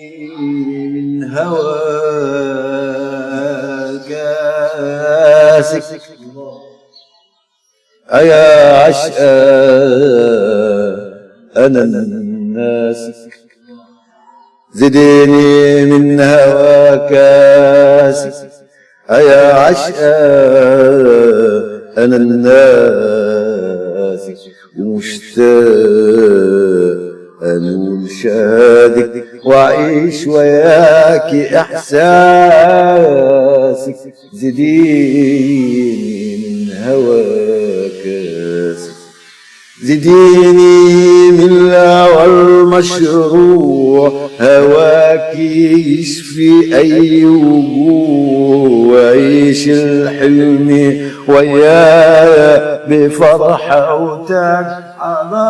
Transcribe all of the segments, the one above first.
من هواك آسك أيا عشق أنا الناسك زديني من هواك آسك أيا عشق أنا الناسك ومشتاق أنول شهادك وأعيش وياك إحساسك زديني من هواك آسك زديني من الهوى المشروع هواك يشفي أي وجوع وعيش الحلم وياك بفرحة وتاج على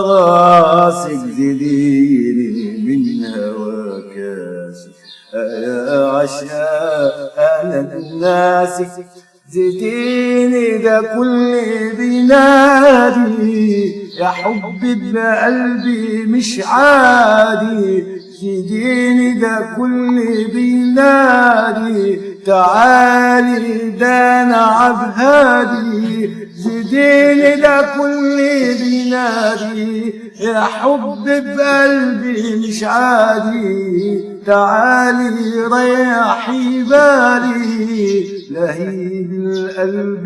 راسك زديني من هواك آسك يا عشاق أنا الناسك زديني ده كل بينادي يا حبي بقلبي مش عادي زديني ده كل بينادي تعالي ده انا عبهادي زديني ده كل بينادي يا حبي بقلبي مش عادي تعالي ريحي بالي لهيب القلب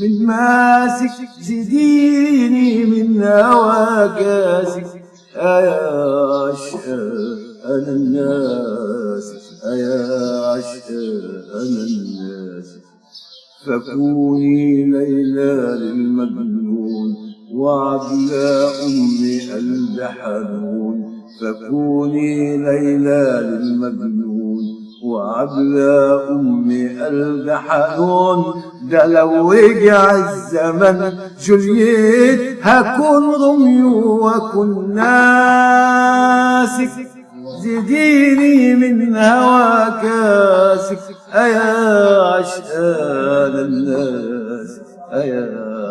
من ماسك زديني من هواك آسك يا عشق أنا الناس يا عشق أنا الناس فكوني ليلى للمجنون وعبلى أمي قلب حنون فكوني ليلى للمجنون وعبلى أمي قلب حنون ده لو رجع الزمن جولييت هكون روميو وكن ناسك زديني من هواك آسك أيا عشقان الناس أيا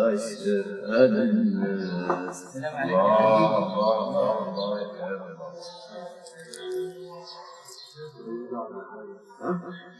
عشقان الناس. السلام عليكم. الله